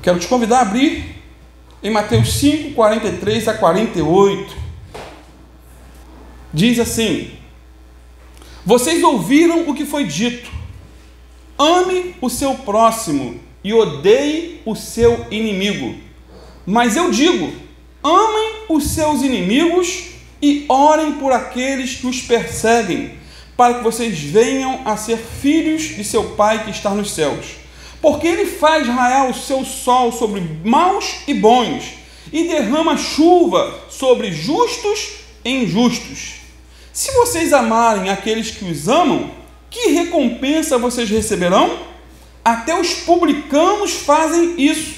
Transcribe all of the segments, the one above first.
Quero te convidar a abrir em Mateus 5, 43 a 48. Diz assim: vocês ouviram o que foi dito, ame o seu próximo e odeie o seu inimigo. Mas eu digo, amem os seus inimigos e orem por aqueles que os perseguem, para que vocês venham a ser filhos de seu Pai que está nos céus. Porque Ele faz raiar o seu sol sobre maus e bons, e derrama chuva sobre justos e injustos. Se vocês amarem aqueles que os amam, que recompensa vocês receberão? Até os publicanos fazem isso.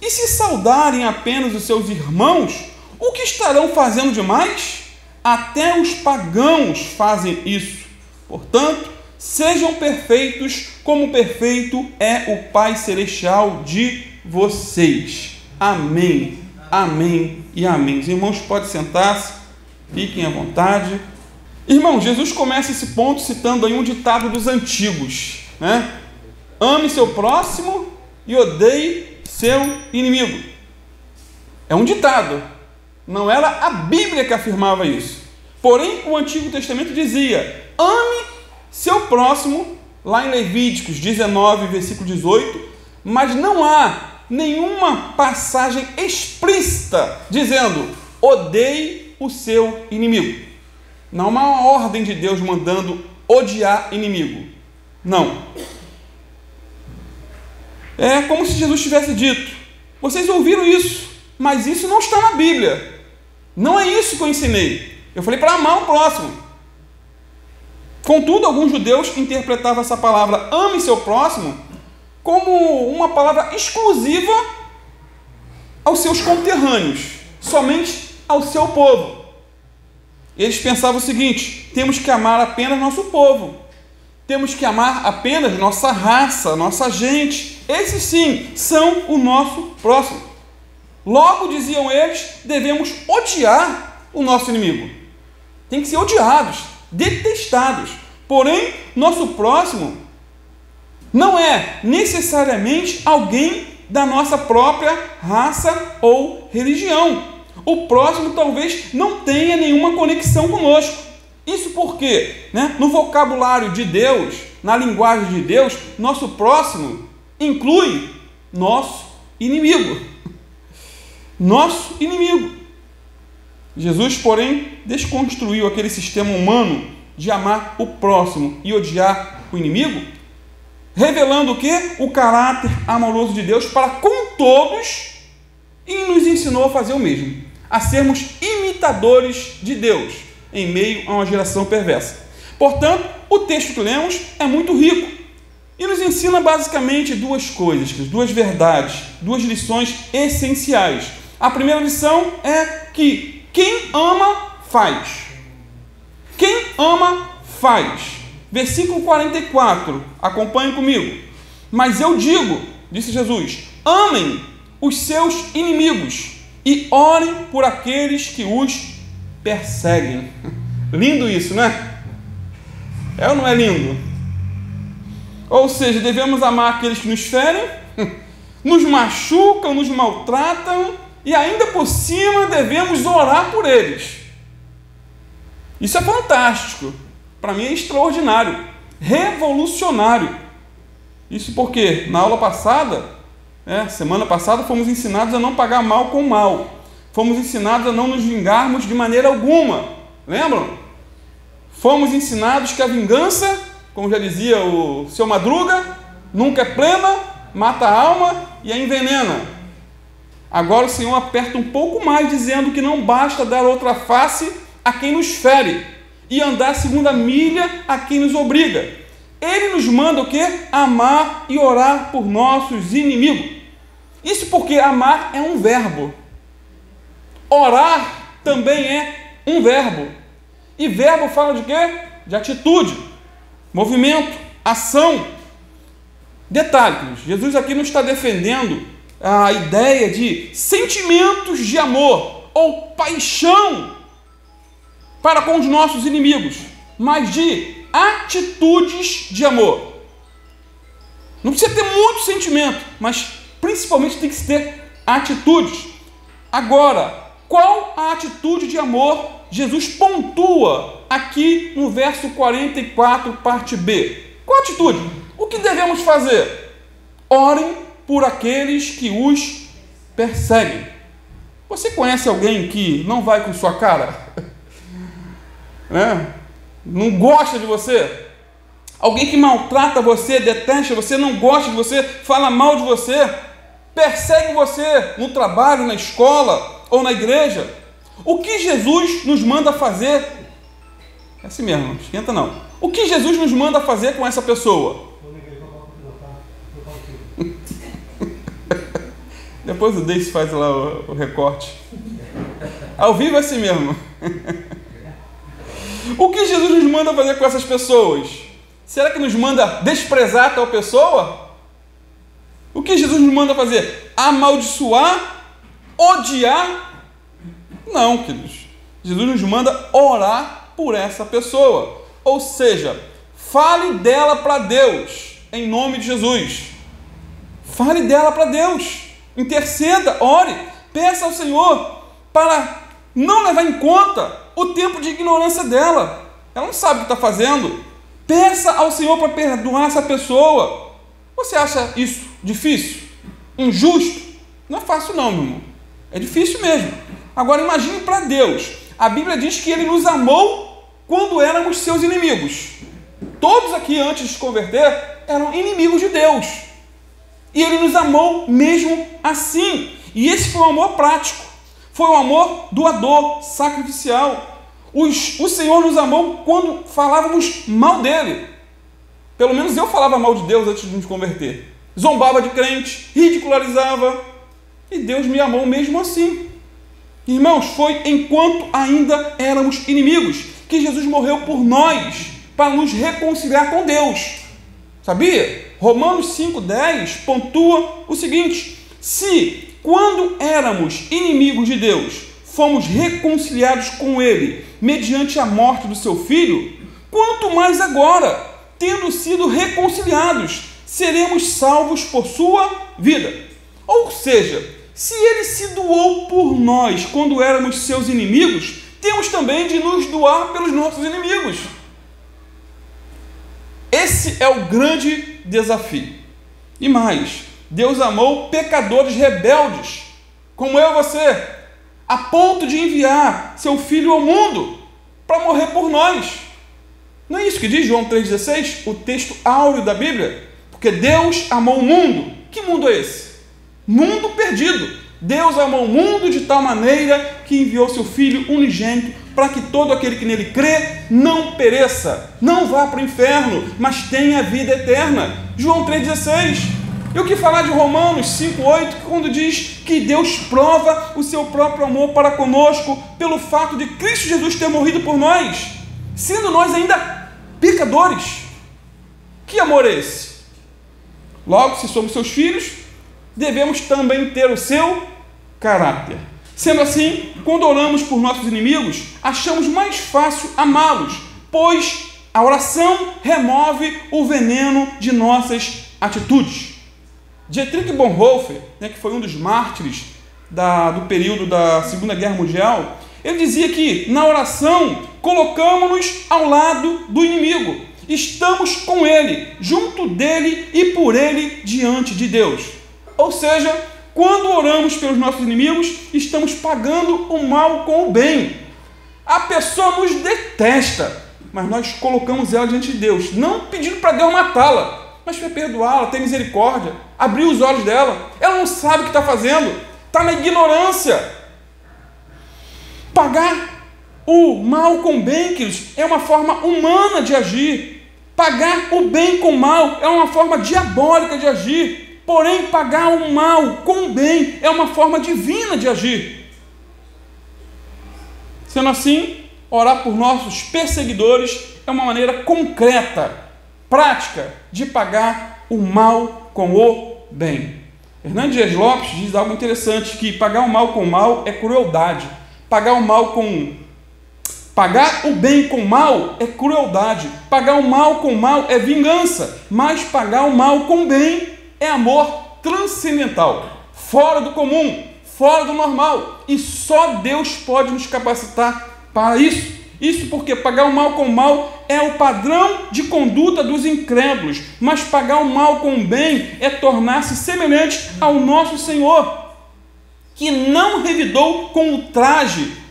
E se saudarem apenas os seus irmãos, o que estarão fazendo demais? Até os pagãos fazem isso. Portanto, sejam perfeitos, como perfeito é o Pai Celestial de vocês. Amém, amém e amém. Os irmãos podem sentar-se, fiquem à vontade. Irmão, Jesus começa esse ponto citando aí um ditado dos antigos, né? Ame seu próximo e odeie seu inimigo. É um ditado, não era a Bíblia que afirmava isso. Porém, o Antigo Testamento dizia, ame seu próximo, lá em Levíticos 19, versículo 18, mas não há nenhuma passagem explícita dizendo, odeie o seu inimigo. Não há uma ordem de Deus mandando odiar inimigo. Não. É como se Jesus tivesse dito, vocês ouviram isso, mas isso não está na Bíblia. Não é isso que eu ensinei. Eu falei para amar o próximo. Contudo, alguns judeus interpretavam essa palavra ame seu próximo como uma palavra exclusiva aos seus conterrâneos, somente ao seu povo. Eles pensavam o seguinte, temos que amar apenas nosso povo, temos que amar apenas nossa raça, nossa gente, esses sim são o nosso próximo. Logo, diziam eles, devemos odiar o nosso inimigo. Tem que ser odiados, detestados. Porém, nosso próximo não é necessariamente alguém da nossa própria raça ou religião. O próximo talvez não tenha nenhuma conexão conosco. Isso porque, no vocabulário de Deus, na linguagem de Deus, nosso próximo inclui nosso inimigo. Nosso inimigo. Jesus, porém, desconstruiu aquele sistema humano de amar o próximo e odiar o inimigo, revelando o quê? O caráter amoroso de Deus para com todos, e nos ensinou a fazer o mesmo, a sermos imitadores de Deus em meio a uma geração perversa. Portanto, o texto que lemos é muito rico e nos ensina basicamente duas coisas, duas verdades, duas lições essenciais. A primeira lição é que quem ama, faz. Quem ama, faz. Versículo 44, acompanhe comigo. Mas eu digo, disse Jesus, amem os seus inimigos e orem por aqueles que os perseguem. Lindo isso, né? É ou não é lindo? Ou seja, devemos amar aqueles que nos ferem, nos machucam, nos maltratam, e ainda por cima devemos orar por eles. Isso é fantástico. Para mim é extraordinário, revolucionário. Isso porque na aula passada, semana passada, fomos ensinados a não pagar mal com mal. Fomos ensinados a não nos vingarmos de maneira alguma. Lembram? Fomos ensinados que a vingança, como já dizia o seu Madruga, nunca é plena, mata a alma e a envenena. Agora o Senhor aperta um pouco mais, dizendo que não basta dar outra face a quem nos fere e andar segundo a milha a quem nos obriga. Ele nos manda o quê? Amar e orar por nossos inimigos. Isso porque amar é um verbo. Orar também é um verbo. E verbo fala de quê? De atitude, movimento, ação. Detalhe, Jesus aqui não está defendendo a ideia de sentimentos de amor ou paixão para com os nossos inimigos, mas de atitudes de amor. Não precisa ter muito sentimento, mas principalmente tem que se ter atitudes. Agora, qual a atitude de amor Jesus pontua aqui no verso 44, parte B? Qual a atitude? O que devemos fazer? Orem por aqueles que os perseguem. Você conhece alguém que não vai com sua cara? Não gosta de você? Alguém que maltrata você, detesta você, não gosta de você, fala mal de você, persegue você no trabalho, na escola ou na igreja? O que Jesus nos manda fazer? É assim mesmo, não esquenta não. O que Jesus nos manda fazer com essa pessoa? Depois o Deis faz lá o recorte. Ao vivo é assim mesmo. O que Jesus nos manda fazer com essas pessoas? Será que nos manda desprezar tal pessoa? O que Jesus nos manda fazer? Amaldiçoar? Odiar? Não, queridos. Jesus nos manda orar por essa pessoa. Ou seja, fale dela para Deus, em nome de Jesus. Fale dela para Deus. Interceda, ore, peça ao Senhor para não levar em conta o tempo de ignorância dela. Ela não sabe o que está fazendo. Peça ao Senhor para perdoar essa pessoa. Você acha isso difícil? Injusto? Não é fácil não, meu irmão. É difícil mesmo. Agora imagine para Deus. A Bíblia diz que Ele nos amou quando éramos seus inimigos. Todos aqui, antes de se converter, eram inimigos de Deus. E Ele nos amou mesmo assim. E esse foi um amor prático. Foi um amor doador, sacrificial. O Senhor nos amou quando falávamos mal dele. Pelo menos eu falava mal de Deus antes de nos converter. Zombava de crente, ridicularizava. E Deus me amou mesmo assim. Irmãos, foi enquanto ainda éramos inimigos que Jesus morreu por nós, para nos reconciliar com Deus. Sabia? Romanos 5,10 pontua o seguinte: se, quando éramos inimigos de Deus, fomos reconciliados com Ele, mediante a morte do seu Filho, quanto mais agora, tendo sido reconciliados, seremos salvos por sua vida. Ou seja, se Ele se doou por nós quando éramos seus inimigos, temos também de nos doar pelos nossos inimigos. Esse é o grande desafio. E mais, Deus amou pecadores rebeldes, como eu e você, a ponto de enviar seu Filho ao mundo para morrer por nós. Não é isso que diz João 3,16, o texto áureo da Bíblia? Porque Deus amou o mundo. Que mundo é esse? Mundo perdido. Deus amou o mundo de tal maneira que enviou seu Filho unigênito para que todo aquele que nele crê não pereça, não vá para o inferno, mas tenha vida eterna. João 3,16. E o que falar de Romanos 5,8, quando diz que Deus prova o seu próprio amor para conosco pelo fato de Cristo Jesus ter morrido por nós, sendo nós ainda pecadores. Que amor é esse? Logo, se somos seus filhos, devemos também ter o seu caráter. Sendo assim, quando oramos por nossos inimigos, achamos mais fácil amá-los, pois a oração remove o veneno de nossas atitudes. Dietrich Bonhoeffer, que foi um dos mártires do período da Segunda Guerra Mundial, ele dizia que na oração colocamos-nos ao lado do inimigo, estamos com ele, junto dele e por ele diante de Deus. Ou seja, quando oramos pelos nossos inimigos, estamos pagando o mal com o bem. A pessoa nos detesta, mas nós colocamos ela diante de Deus, não pedindo para Deus matá-la, mas para perdoá-la, ter misericórdia, abrir os olhos dela. Ela não sabe o que está fazendo, está na ignorância. Pagar o mal com o bem, queridos, é uma forma humana de agir. Pagar o bem com o mal é uma forma diabólica de agir. Porém, pagar o mal com o bem é uma forma divina de agir. Sendo assim, orar por nossos perseguidores é uma maneira concreta, prática, de pagar o mal com o bem. Hernando Dias Lopes diz algo interessante, que pagar o mal com o mal é crueldade. Pagar o bem com o mal é crueldade. Pagar o mal com o mal é vingança. Mas pagar o mal com o bem é amor transcendental, fora do comum, fora do normal, e só Deus pode nos capacitar para isso. Isso porque pagar o mal com o mal é o padrão de conduta dos incrédulos, mas pagar o mal com o bem é tornar-se semelhante ao nosso Senhor, que não revidou com o traje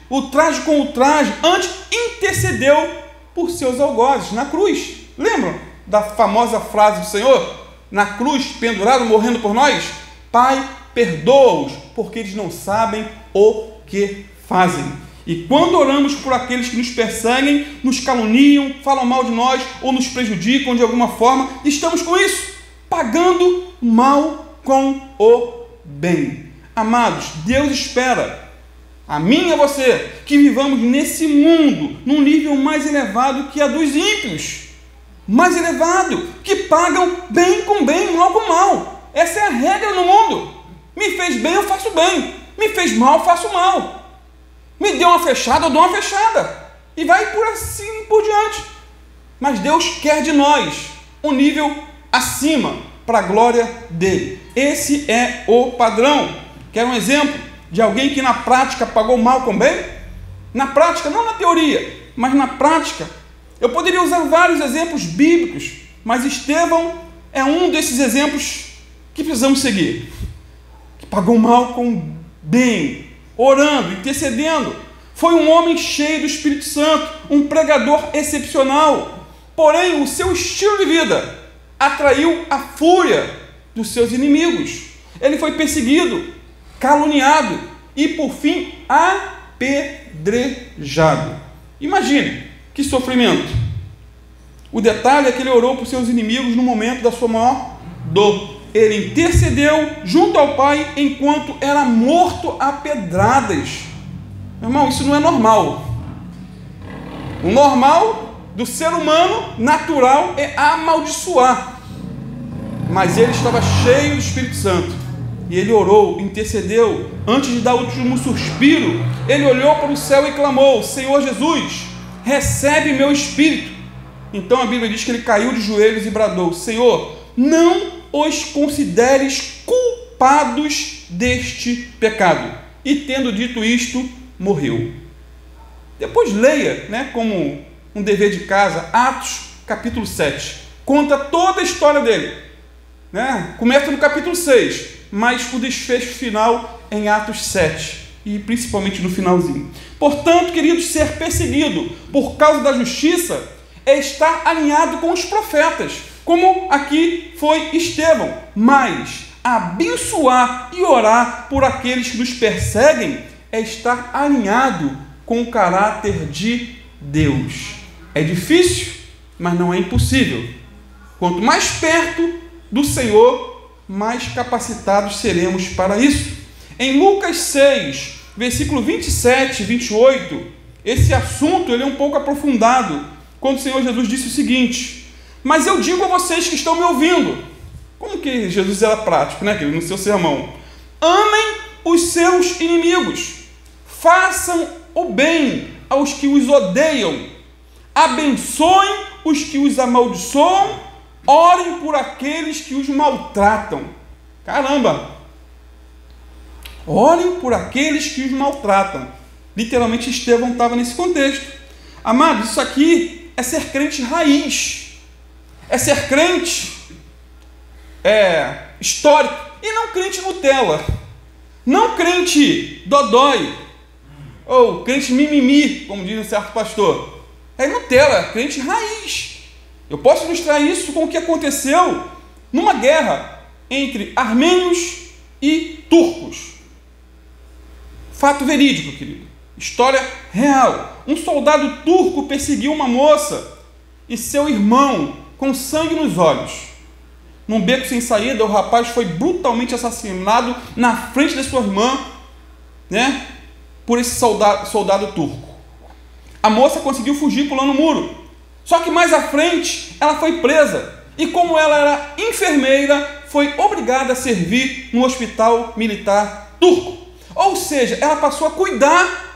com o traje, antes intercedeu por seus algozes na cruz. Lembram da famosa frase do Senhor? Na cruz, pendurado, morrendo por nós? Pai, perdoa-os, porque eles não sabem o que fazem. E quando oramos por aqueles que nos perseguem, nos caluniam, falam mal de nós ou nos prejudicam de alguma forma, estamos com isso, pagando o mal com o bem. Amados, Deus espera a mim e a você que vivamos nesse mundo num nível mais elevado que a dos ímpios, mais elevado, que pagam bem com bem, mal com mal. Essa é a regra no mundo. Me fez bem, eu faço bem. Me fez mal, eu faço mal. Me deu uma fechada, eu dou uma fechada. E vai por assim por diante. Mas Deus quer de nós um nível acima, para a glória dele. Esse é o padrão. Quer um exemplo de alguém que na prática pagou mal com bem? Na prática, não na teoria, mas na prática. Eu poderia usar vários exemplos bíblicos, mas Estevão é um desses exemplos que precisamos seguir. Que pagou mal com bem, orando, intercedendo. Foi um homem cheio do Espírito Santo, um pregador excepcional. Porém, o seu estilo de vida atraiu a fúria dos seus inimigos. Ele foi perseguido, caluniado e, por fim, apedrejado. Imagine que sofrimento. O detalhe é que ele orou por seus inimigos no momento da sua maior dor. Ele intercedeu junto ao Pai enquanto era morto a pedradas. Meu irmão, isso não é normal. O normal do ser humano natural é amaldiçoar. Mas ele estava cheio do Espírito Santo. E ele orou, intercedeu. Antes de dar o último suspiro, ele olhou para o céu e clamou: Senhor Jesus, recebe meu espírito. Então a Bíblia diz que ele caiu de joelhos e bradou: Senhor, não os consideres culpados deste pecado. E tendo dito isto, morreu. Depois leia, como um dever de casa, Atos capítulo 7. Conta toda a história dele. Começa no capítulo 6, mas o desfecho final em Atos 7. E principalmente no finalzinho. Portanto, queridos, ser perseguido por causa da justiça é estar alinhado com os profetas, como aqui foi Estevão. Mas abençoar e orar por aqueles que nos perseguem é estar alinhado com o caráter de Deus. É difícil, mas não é impossível. Quanto mais perto do Senhor, mais capacitados seremos para isso. Em Lucas 6, versículo 27 e 28, esse assunto ele é um pouco aprofundado, quando o Senhor Jesus disse o seguinte: mas eu digo a vocês que estão me ouvindo. Como que Jesus era prático, no seu sermão? Amem os seus inimigos, façam o bem aos que os odeiam, abençoem os que os amaldiçoam, orem por aqueles que os maltratam. Caramba! Orem por aqueles que os maltratam. Literalmente Estevão estava nesse contexto. Amados, isso aqui é ser crente raiz. É ser crente histórico. E não crente Nutella. Não crente dodói. Ou crente mimimi, como diz um certo pastor. É Nutella, crente raiz. Eu posso ilustrar isso com o que aconteceu numa guerra entre armênios e turcos. Fato verídico, querido. História real. Um soldado turco perseguiu uma moça e seu irmão com sangue nos olhos. Num beco sem saída, o rapaz foi brutalmente assassinado na frente da sua irmã, por esse soldado turco. A moça conseguiu fugir pulando o muro. Só que mais à frente, ela foi presa. E como ela era enfermeira, foi obrigada a servir no hospital militar turco. Ou seja, ela passou a cuidar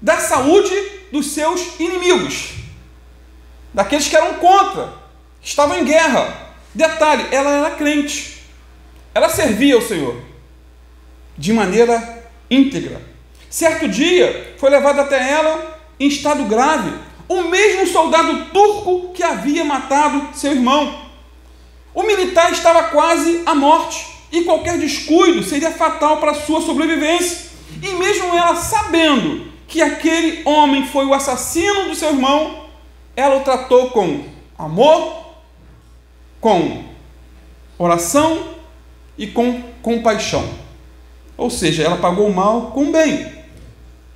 da saúde dos seus inimigos, daqueles que eram contra, que estavam em guerra. Detalhe, ela era crente. ela servia ao Senhor de maneira íntegra. Certo dia, foi levado até ela em estado grave o mesmo soldado turco que havia matado seu irmão. O militar estava quase à morte e qualquer descuido seria fatal para a sua sobrevivência. E mesmo ela sabendo que aquele homem foi o assassino do seu irmão, ela o tratou com amor, com oração e com compaixão. Ou seja, ela pagou o mal com o bem.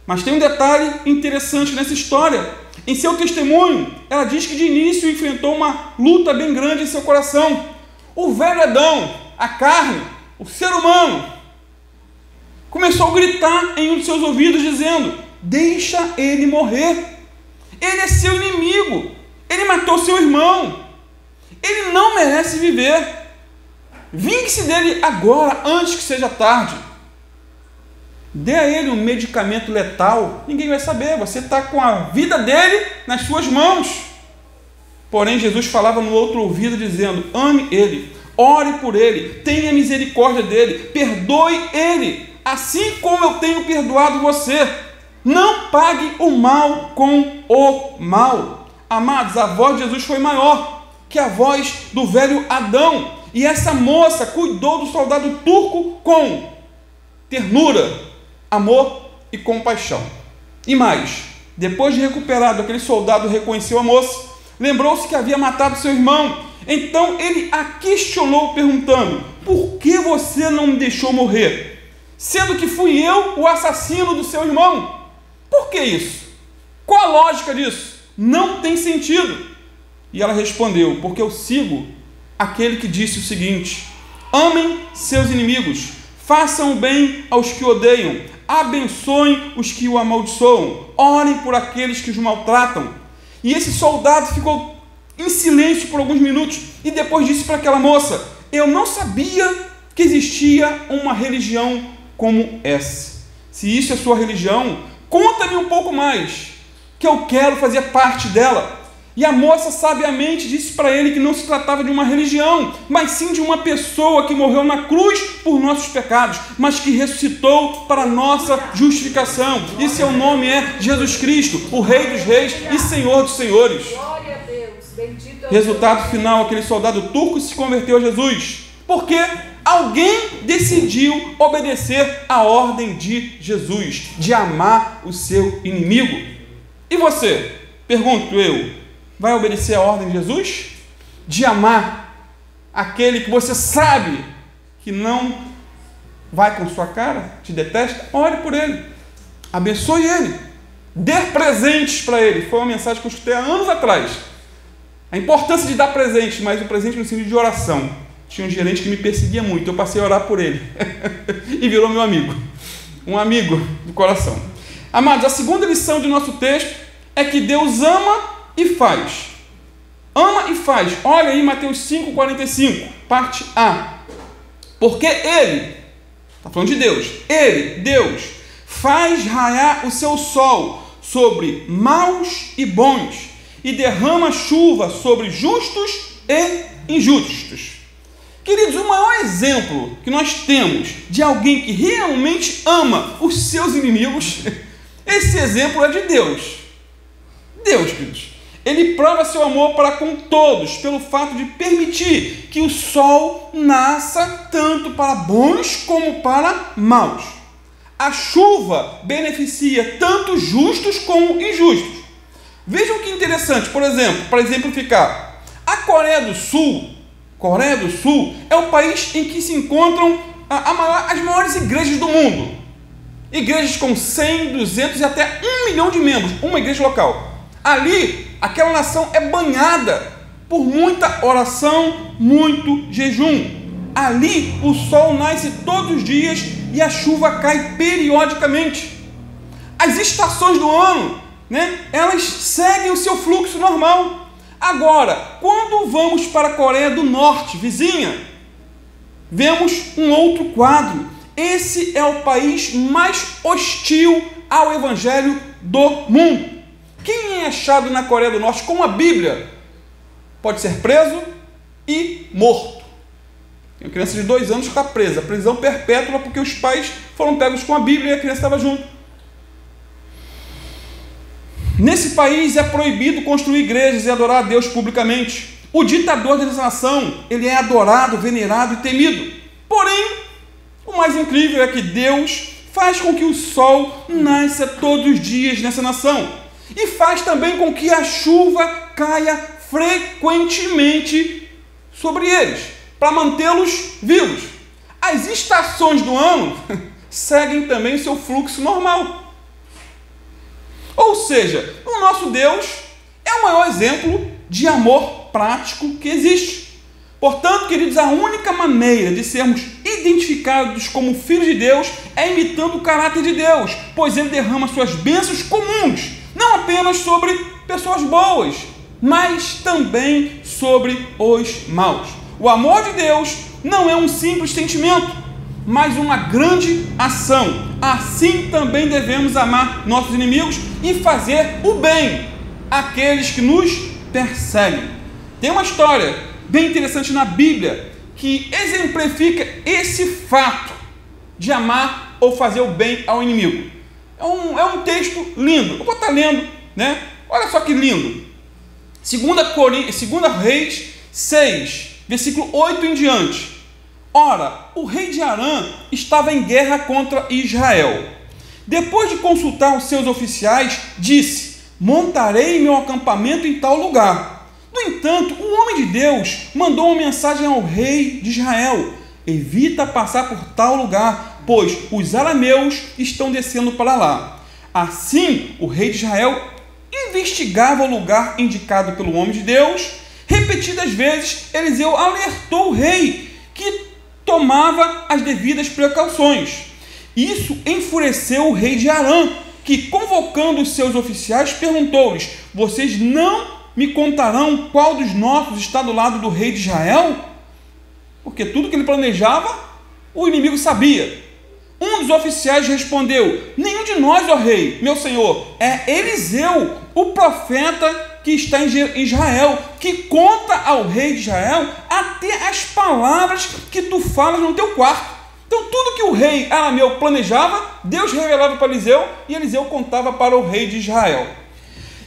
Mas tem um detalhe interessante nessa história. Em seu testemunho, ela diz que de início enfrentou uma luta bem grande em seu coração. O velho Adão, a carne, o ser humano, começou a gritar em um de seus ouvidos, dizendo: deixa ele morrer. Ele é seu inimigo. Ele matou seu irmão. Ele não merece viver. Vingue-se dele agora, antes que seja tarde. Dê a ele um medicamento letal, ninguém vai saber, você está com a vida dele nas suas mãos. Porém, Jesus falava no outro ouvido, dizendo: ame ele, ore por ele, tenha misericórdia dele, perdoe ele, assim como eu tenho perdoado você. Não pague o mal com o mal. Amados, a voz de Jesus foi maior que a voz do velho Adão, e essa moça cuidou do soldado turco com ternura, amor e compaixão. E mais, depois de recuperado, aquele soldado reconheceu a moça, lembrou-se que havia matado seu irmão. Então ele a questionou, perguntando: por que você não me deixou morrer, sendo que fui eu o assassino do seu irmão? Por que isso? Qual a lógica disso? Não tem sentido. E ela respondeu: porque eu sigo aquele que disse o seguinte: amem seus inimigos, façam o bem aos que odeiam, abençoem os que o amaldiçoam, orem por aqueles que os maltratam. E esse soldado ficou em silêncio por alguns minutos e depois disse para aquela moça: eu não sabia que existia uma religião como essa. Se isso é sua religião, conta-me um pouco mais, que eu quero fazer parte dela. E a moça sabiamente disse para ele que não se tratava de uma religião, mas sim de uma pessoa que morreu na cruz por nossos pecados, mas que ressuscitou para nossa justificação. E seu nome é Jesus Cristo, o Rei dos Reis e Senhor dos Senhores. Glória a Deus. Bendito é o Resultado final, aquele soldado turco se converteu a Jesus, porque alguém decidiu obedecer a ordem de Jesus, de amar o seu inimigo. E você? Pergunto eu. Vai obedecer a ordem de Jesus? De amar aquele que você sabe que não vai com sua cara, te detesta? Ore por ele, abençoe ele, dê presentes para ele. Foi uma mensagem que eu escutei há anos atrás. A importância de dar presente, mas o presente no sentido de oração. Tinha um gerente que me perseguia muito, eu passei a orar por ele e virou meu amigo, um amigo do coração. Amados, a segunda lição de nosso texto é que Deus ama e faz. Ama e faz. Olha aí Mateus 5,45, parte A. Porque Ele, está falando de Deus, Ele, Deus, faz raiar o seu sol sobre maus e bons, e derrama chuva sobre justos e injustos. Queridos, o maior exemplo que nós temos de alguém que realmente ama os seus inimigos, esse exemplo é de Deus. Deus, queridos. Ele prova seu amor para com todos, pelo fato de permitir que o sol nasça tanto para bons como para maus. A chuva beneficia tanto justos como injustos. Vejam que interessante, por exemplo, para exemplificar, a Coreia do Sul é o país em que se encontram as maiores igrejas do mundo. Igrejas com 100, 200 e até 1 milhão de membros, uma igreja local. Ali, aquela nação é banhada por muita oração, muito jejum. Ali, o sol nasce todos os dias e a chuva cai periodicamente. As estações do ano, elas seguem o seu fluxo normal. Agora, quando vamos para a Coreia do Norte, vizinha, vemos um outro quadro. Esse é o país mais hostil ao evangelho do mundo. Quem é achado na Coreia do Norte com a Bíblia pode ser preso e morto. Uma criança de 2 anos está presa, prisão perpétua, porque os pais foram pegos com a Bíblia e a criança estava junto. Nesse país é proibido construir igrejas e adorar a Deus publicamente. O ditador dessa nação, ele é adorado, venerado e temido. Porém, o mais incrível é que Deus faz com que o sol nasça todos os dias nessa nação. E faz também com que a chuva caia frequentemente sobre eles, para mantê-los vivos. As estações do ano seguem também o seu fluxo normal. Ou seja, o nosso Deus é o maior exemplo de amor prático que existe. Portanto, queridos, a única maneira de sermos identificados como filhos de Deus é imitando o caráter de Deus, pois Ele derrama suas bênçãos comuns, não apenas sobre pessoas boas, mas também sobre os maus. O amor de Deus não é um simples sentimento, mas uma grande ação. Assim também devemos amar nossos inimigos e fazer o bem àqueles que nos perseguem. Tem uma história bem interessante na Bíblia que exemplifica esse fato de amar ou fazer o bem ao inimigo. É um texto lindo. Eu vou estar lendo, né? Olha só que lindo. 2 Reis 6, versículo 8 em diante. Ora, o rei de Arã estava em guerra contra Israel. Depois de consultar os seus oficiais, disse: montarei meu acampamento em tal lugar. No entanto, o homem de Deus mandou uma mensagem ao rei de Israel: evita passar por tal lugar, pois os arameus estão descendo para lá. Assim, o rei de Israel investigava o lugar indicado pelo homem de Deus. Repetidas vezes, Eliseu alertou o rei, que tomava as devidas precauções. Isso enfureceu o rei de Arã, que, convocando os seus oficiais, perguntou-lhes: vocês não me contarão qual dos nossos está do lado do rei de Israel? Porque tudo que ele planejava, o inimigo sabia. Um dos oficiais respondeu: nenhum de nós, ó rei, meu senhor, é Eliseu, o profeta que está em Israel, que conta ao rei de Israel até as palavras que tu falas no teu quarto. Então tudo que o rei arameu planejava, Deus revelava para Eliseu, e Eliseu contava para o rei de Israel.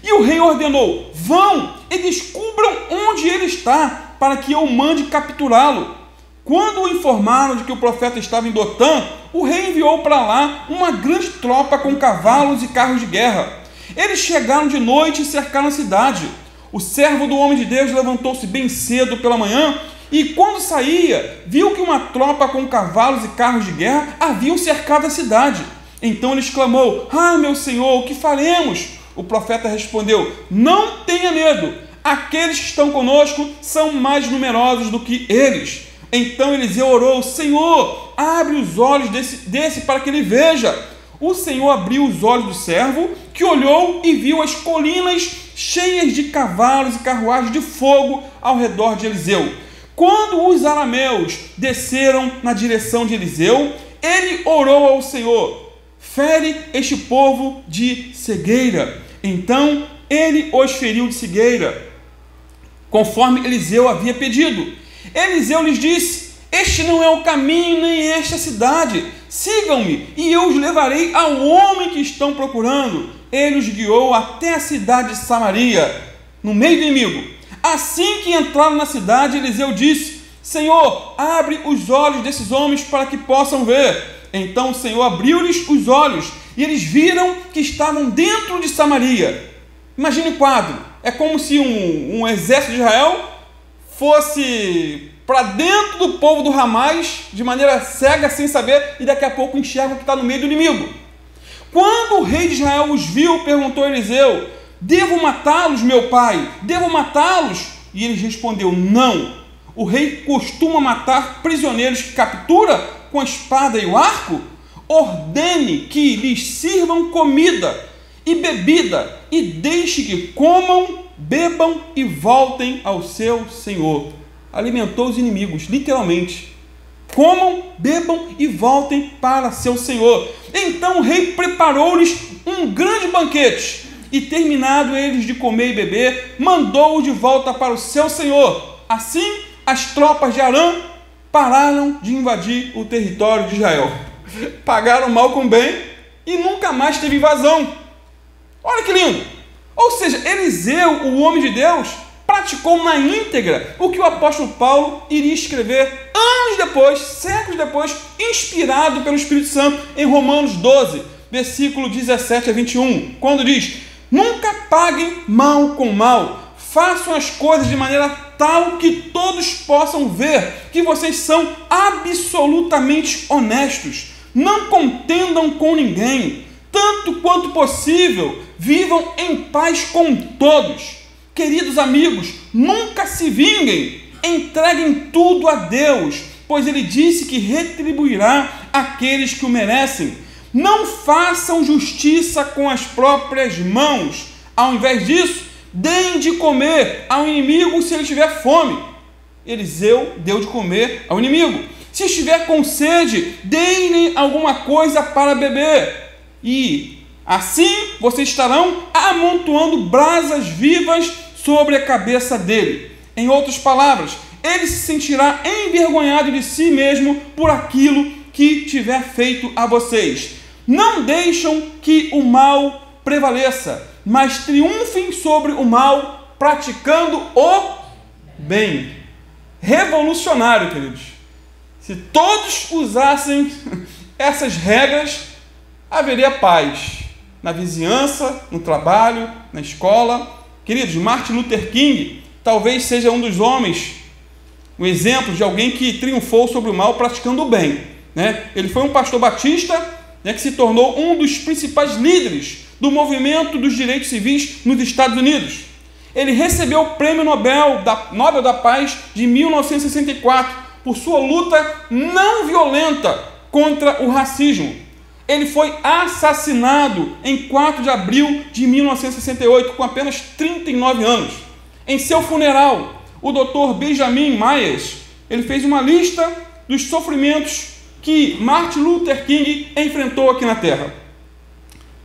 E o rei ordenou: vão e descubram onde ele está, para que eu mande capturá-lo. Quando o informaram de que o profeta estava em Dotã, o rei enviou para lá uma grande tropa com cavalos e carros de guerra. Eles chegaram de noite e cercaram a cidade. O servo do homem de Deus levantou-se bem cedo pela manhã e, quando saía, viu que uma tropa com cavalos e carros de guerra haviam cercado a cidade. Então ele exclamou: ah, meu senhor, o que faremos? O profeta respondeu: não tenha medo, aqueles que estão conosco são mais numerosos do que eles. Então Eliseu orou: Senhor, abre os olhos desse para que ele veja. O Senhor abriu os olhos do servo, que olhou e viu as colinas cheias de cavalos e carruagens de fogo ao redor de Eliseu. Quando os arameus desceram na direção de Eliseu, ele orou ao Senhor: fere este povo de cegueira. Então ele os feriu de cegueira, conforme Eliseu havia pedido. Eliseu lhes disse: este não é o caminho, nem esta cidade. Sigam-me, e eu os levarei ao homem que estão procurando. Ele os guiou até a cidade de Samaria, no meio do inimigo. Assim que entraram na cidade, Eliseu disse: Senhor, abre os olhos desses homens para que possam ver. Então o Senhor abriu-lhes os olhos, e eles viram que estavam dentro de Samaria. Imagine o quadro: é como se um exército de Israel fosse para dentro do povo do Ramais, de maneira cega, sem saber, e daqui a pouco enxergam que está no meio do inimigo. Quando o rei de Israel os viu, perguntou a Eliseu: devo matá-los, meu pai? Devo matá-los? E ele respondeu: não. O rei costuma matar prisioneiros que captura com a espada e o arco? Ordene que lhes sirvam comida e bebida, e deixe que comam, bebam e voltem ao seu senhor. Alimentou os inimigos, literalmente. Comam, bebam e voltem para seu senhor. Então o rei preparou-lhes um grande banquete, e terminado eles de comer e beber, mandou-os de volta para o seu senhor. Assim, as tropas de Arã pararam de invadir o território de Israel. Pagaram mal com bem e nunca mais teve invasão. Olha que lindo! Ou seja, Eliseu, o homem de Deus, praticou na íntegra o que o apóstolo Paulo iria escrever anos depois, séculos depois, inspirado pelo Espírito Santo, em Romanos 12, versículo 17 a 21, quando diz: nunca paguem mal com mal, façam as coisas de maneira tal que todos possam ver que vocês são absolutamente honestos, não contendam com ninguém, tanto quanto possível, vivam em paz com todos. Queridos amigos, nunca se vinguem, entreguem tudo a Deus, pois Ele disse que retribuirá aqueles que o merecem. Não façam justiça com as próprias mãos. Ao invés disso, deem de comer ao inimigo se ele tiver fome. Eliseu deu de comer ao inimigo. Se estiver com sede, deem-lhe alguma coisa para beber. E assim vocês estarão amontoando brasas vivas sobre a cabeça dele. Em outras palavras, ele se sentirá envergonhado de si mesmo por aquilo que tiver feito a vocês. Não deixam que o mal prevaleça, mas triunfem sobre o mal, praticando o bem. Revolucionário, queridos. Se todos usassem essas regras, haveria paz na vizinhança, no trabalho, na escola. Queridos, Martin Luther King talvez seja um dos homens, um exemplo de alguém que triunfou sobre o mal praticando o bem, né? Ele foi um pastor batista, né, que se tornou um dos principais líderes do movimento dos direitos civis nos Estados Unidos. Ele recebeu o Prêmio Nobel da Paz de 1964 por sua luta não violenta contra o racismo. Ele foi assassinado em 4 de abril de 1968, com apenas 39 anos. Em seu funeral, o Dr. Benjamin Myers, ele fez uma lista dos sofrimentos que Martin Luther King enfrentou aqui na Terra.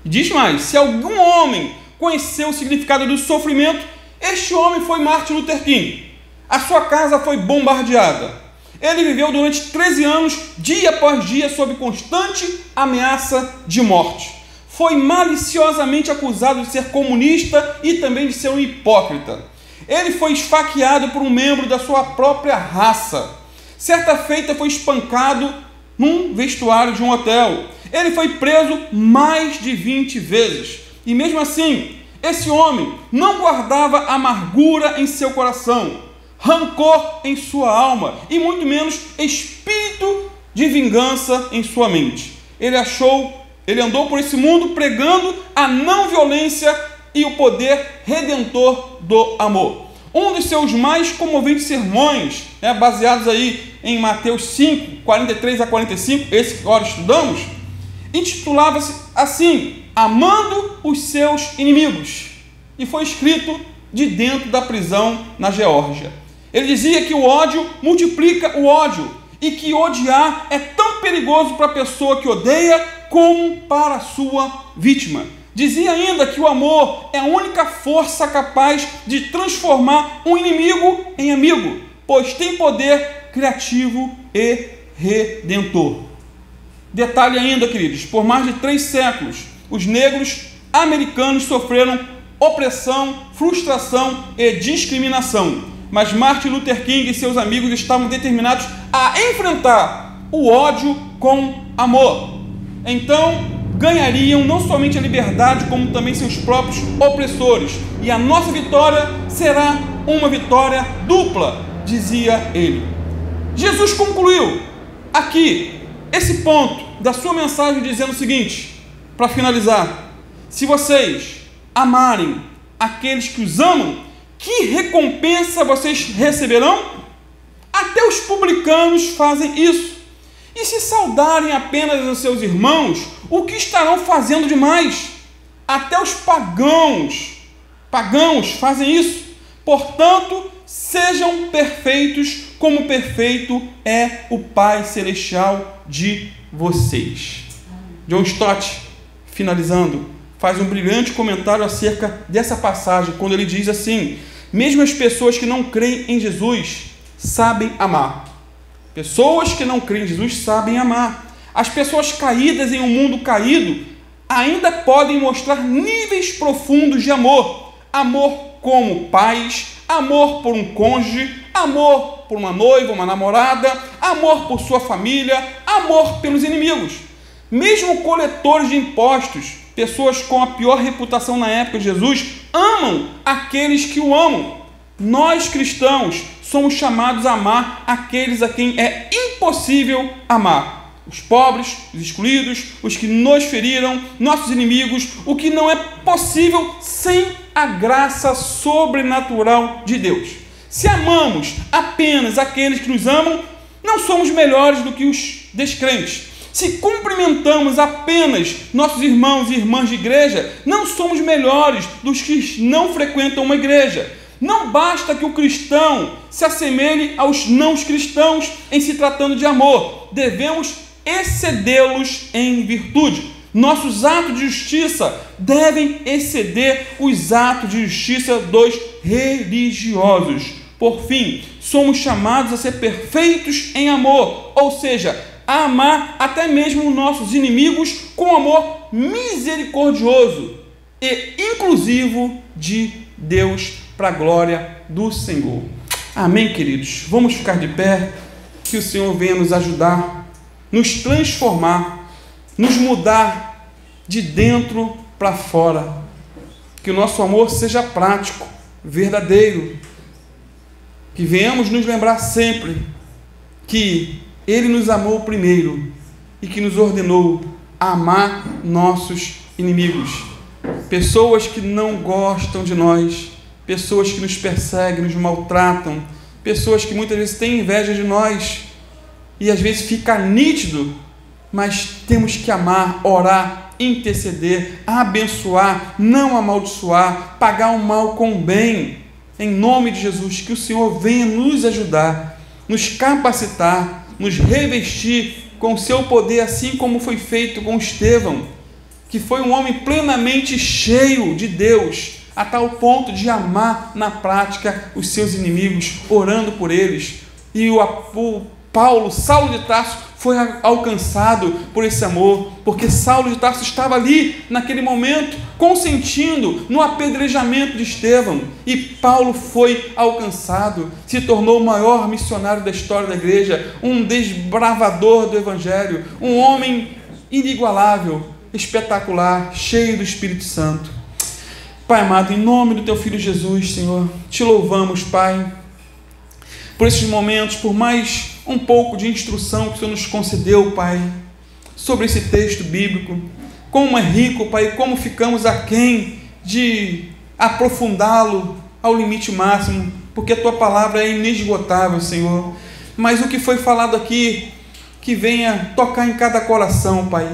Diz mais: se algum homem conheceu o significado do sofrimento, este homem foi Martin Luther King. A sua casa foi bombardeada. Ele viveu durante 13 anos, dia após dia, sob constante ameaça de morte. Foi maliciosamente acusado de ser comunista e também de ser um hipócrita. Ele foi esfaqueado por um membro da sua própria raça. Certa feita foi espancado num vestuário de um hotel. Ele foi preso mais de 20 vezes. E mesmo assim, esse homem não guardava amargura em seu coração, rancor em sua alma e muito menos espírito de vingança em sua mente. Ele andou por esse mundo pregando a não violência e o poder redentor do amor. Um dos seus mais comoventes sermões, baseados aí em Mateus 5, 43 a 45, esse que agora estudamos, intitulava-se assim: Amando os seus inimigos, e foi escrito de dentro da prisão na Geórgia. Ele dizia que o ódio multiplica o ódio e que odiar é tão perigoso para a pessoa que odeia como para a sua vítima. Dizia ainda que o amor é a única força capaz de transformar um inimigo em amigo, pois tem poder criativo e redentor. Detalhe ainda, queridos, por mais de 3 séculos, os negros americanos sofreram opressão, frustração e discriminação. Mas Martin Luther King e seus amigos estavam determinados a enfrentar o ódio com amor. Então, ganhariam não somente a liberdade, como também seus próprios opressores. E a nossa vitória será uma vitória dupla, dizia ele. Jesus concluiu aqui esse ponto da sua mensagem dizendo o seguinte, para finalizar: se vocês amarem aqueles que os amam, que recompensa vocês receberão? Até os publicanos fazem isso. E se saudarem apenas os seus irmãos, o que estarão fazendo demais? Até os pagãos fazem isso. Portanto, sejam perfeitos, como perfeito é o Pai Celestial de vocês. John Stott, finalizando, faz um brilhante comentário acerca dessa passagem, quando ele diz assim: mesmo as pessoas que não creem em Jesus sabem amar. Pessoas que não creem em Jesus sabem amar. As pessoas caídas em um mundo caído ainda podem mostrar níveis profundos de amor. Amor como pais, amor por um cônjuge, amor por uma noiva, uma namorada, amor por sua família, amor pelos inimigos. Mesmo coletores de impostos, pessoas com a pior reputação na época de Jesus, amam aqueles que o amam. Nós cristãos somos chamados a amar aqueles a quem é impossível amar. Os pobres, os excluídos, os que nos feriram, nossos inimigos, o que não é possível sem a graça sobrenatural de Deus. Se amamos apenas aqueles que nos amam, não somos melhores do que os descrentes. Se cumprimentamos apenas nossos irmãos e irmãs de igreja, não somos melhores dos que não frequentam uma igreja. Não basta que o cristão se assemelhe aos não cristãos em se tratando de amor. Devemos excedê-los em virtude. Nossos atos de justiça devem exceder os atos de justiça dos religiosos. Por fim, somos chamados a ser perfeitos em amor, ou seja, a amar até mesmo nossos inimigos com amor misericordioso e inclusivo de Deus, para a glória do Senhor. Amém, queridos? Vamos ficar de pé, que o Senhor venha nos ajudar, nos transformar, nos mudar de dentro para fora. Que o nosso amor seja prático, verdadeiro. Que venhamos nos lembrar sempre que Ele nos amou primeiro e que nos ordenou a amar nossos inimigos. Pessoas que não gostam de nós, pessoas que nos perseguem, nos maltratam, pessoas que muitas vezes têm inveja de nós e às vezes fica nítido, mas temos que amar, orar, interceder, abençoar, não amaldiçoar, pagar o mal com o bem. Em nome de Jesus, que o Senhor venha nos ajudar, nos capacitar, nos revestir com o seu poder, assim como foi feito com Estevão, que foi um homem plenamente cheio de Deus, a tal ponto de amar na prática os seus inimigos, orando por eles. E Saulo de Tarso foi alcançado por esse amor, porque Saulo de Tarso estava ali, naquele momento, consentindo no apedrejamento de Estevão, e Paulo foi alcançado, se tornou o maior missionário da história da igreja, um desbravador do Evangelho, um homem inigualável, espetacular, cheio do Espírito Santo. Pai amado, em nome do Teu Filho Jesus, Senhor, Te louvamos, Pai, por esses momentos, por mais um pouco de instrução que o Senhor nos concedeu, Pai, sobre esse texto bíblico. Como é rico, Pai, como ficamos aquém de aprofundá-lo ao limite máximo, porque a Tua palavra é inesgotável, Senhor. Mas o que foi falado aqui, que venha tocar em cada coração, Pai.